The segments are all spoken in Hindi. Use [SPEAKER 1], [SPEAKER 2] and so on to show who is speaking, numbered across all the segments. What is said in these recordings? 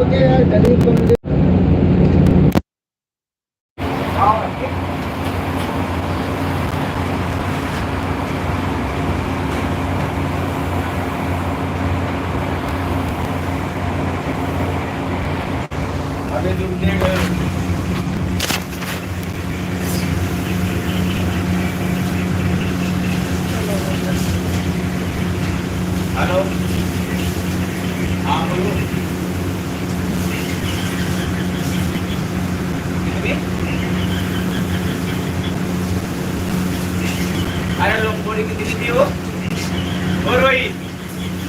[SPEAKER 1] के यार गरीब को मुझे
[SPEAKER 2] अभी दूसरे हेलो हाँ बोलो अरे लोमड़ी कितनी थी वो और वही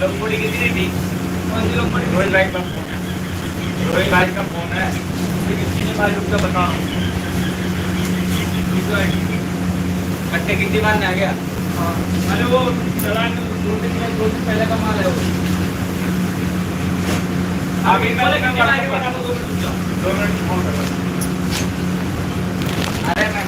[SPEAKER 2] लोमड़ी कितनी थी कौन सी लोमड़ी रोहित भाई का फोन है रोहित भाई का फोन है कितनी बार रुक कर बताओ कट्टे कितनी बार में आ गया अरे वो चला 2 दिन पहले का माल है वो अभी पहले का माल है 2 मिनट फोन कर अरे मैं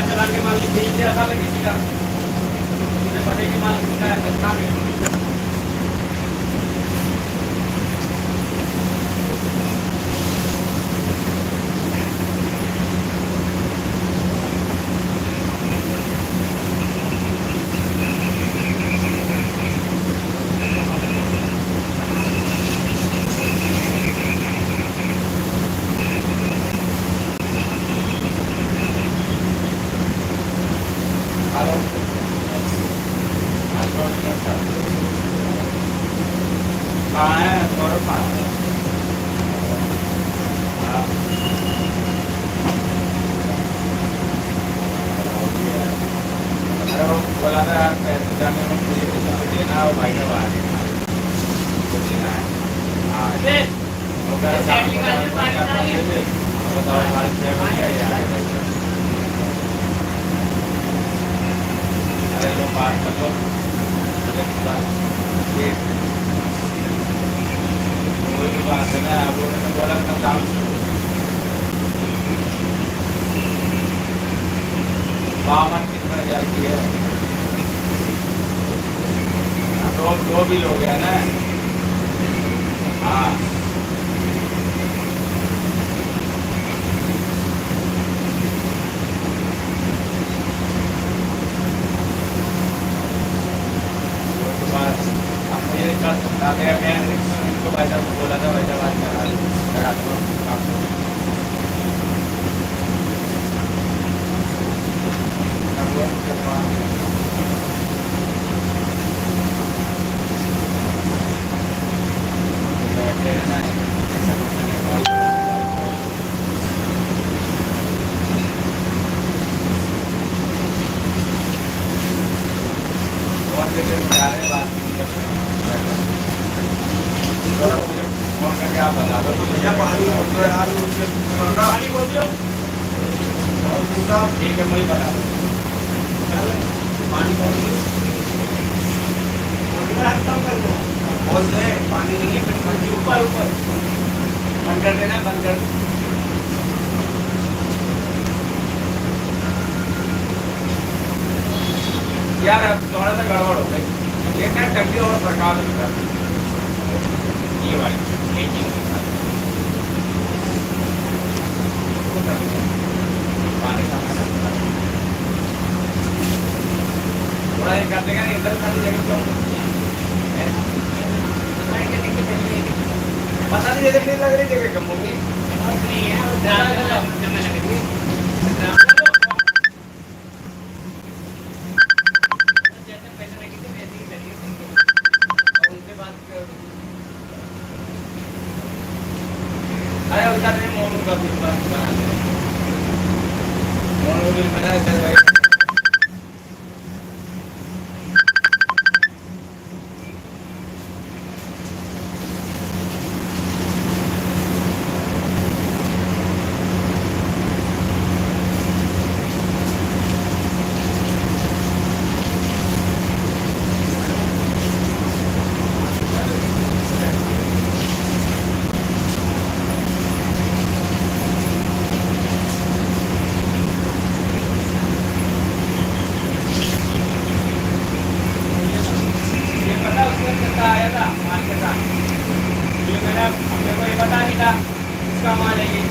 [SPEAKER 2] चला के माल किसी का पटे की माल किसका है सस्ता में कहाँ है सौरभ बोला था यार पैसे जाने में मुझे देना और भाई का बाहर देना है हाँ बताओ अरे लो बात कर लो बात है ना आप लोगों ने बोला था काम बामन कितना जाती है दो भी लोग हैं ना हाँ वैसा बोला था वैसा बात करा दो फोन करके आप बता दो तो भैया पानी ठीक है मुझे बता दो पानी बोल दे पानी नहीं है फिर ऊपर ऊपर बंद कर देना बंद कर यार अब थोड़ा सा गड़बड़ हो गई एक टंकी और सरकार ये वाली थोड़ा ये कर देगा नहीं इधर खाली जगह पता नहीं जगह नहीं लग रही जगह कम होगी अरे उधर में मोनू का भी बना दे मोनू भी बना दे भाई कमा लेंगे।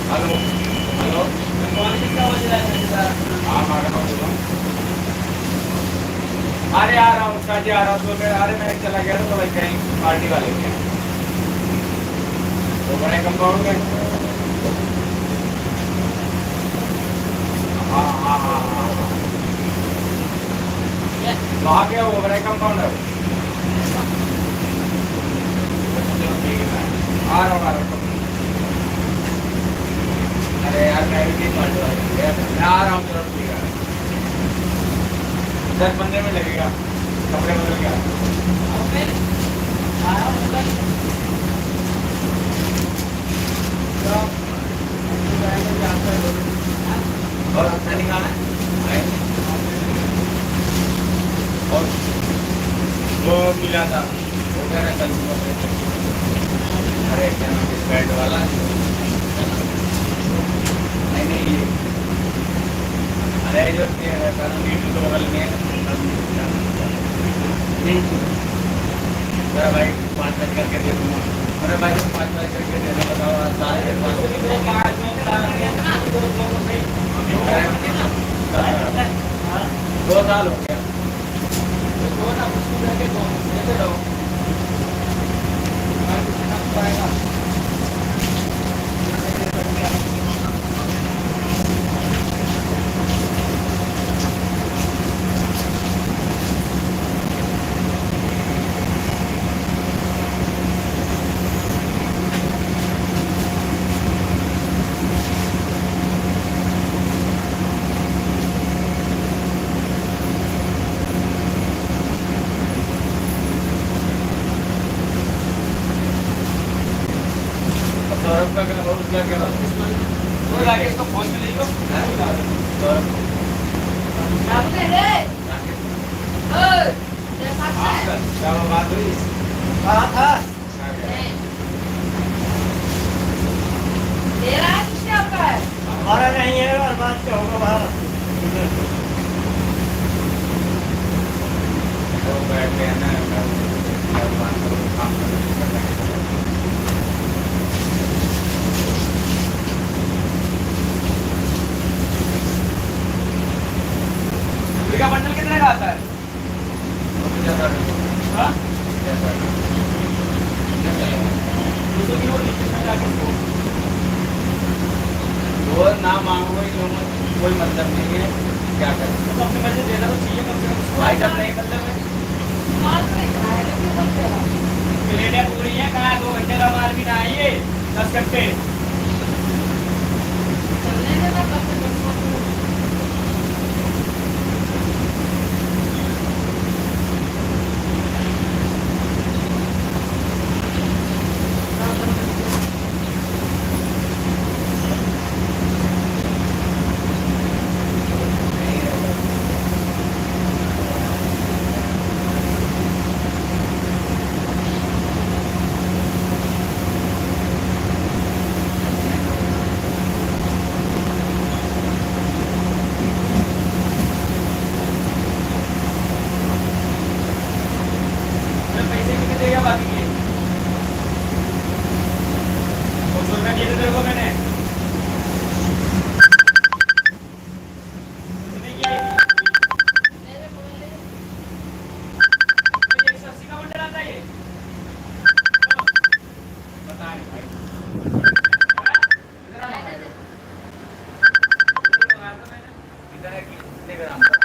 [SPEAKER 2] हेलो हेलो अरे आ रहा हूँ शादी आ रहा हूँ तो अरे मैं चला गया था तो भाई कहीं पार्टी वाले के तो बड़े कंपाउंड में हाँ हाँ हाँ हाँ वहाँ क्या वो बड़े कंपाउंड है आ रहा हूँ अरे यार मैं भी पार्टी वाले मैं आ रहा हूँ तुरंत 10-15 मिनट लगेगा कपड़े बदल के और अपना निकाला और वो मिला था वो कह रहा था अरे क्या नाम है बैट वाला नहीं ये अरे जो नीट तो बगल में मेरा भाई 5 बज करके दे दूँगा अरे भाई 5 बज करके दे दूँगा बताओ सारे 2 साल हो गया सौरभ का क्या बहुत क्या क्या वो राकेश को फोन पे लीजिए सौरभ क्या बात हुई कहाँ था
[SPEAKER 1] तेरा है किसने आपका है
[SPEAKER 3] हमारा नहीं है और बात क्या होगा बाहर
[SPEAKER 2] वो बैठ गया ना काम कर का बंडल कितने का आता है हाँ? वो ना मांगो कोई मतलब नहीं है क्या करें तो अपने पैसे देना तो चाहिए कम से कम आइटम नहीं मतलब प्लेटें पूरी हैं कहाँ 2 घंटे का माल भी ना आइए 10 घंटे कितने ग्राम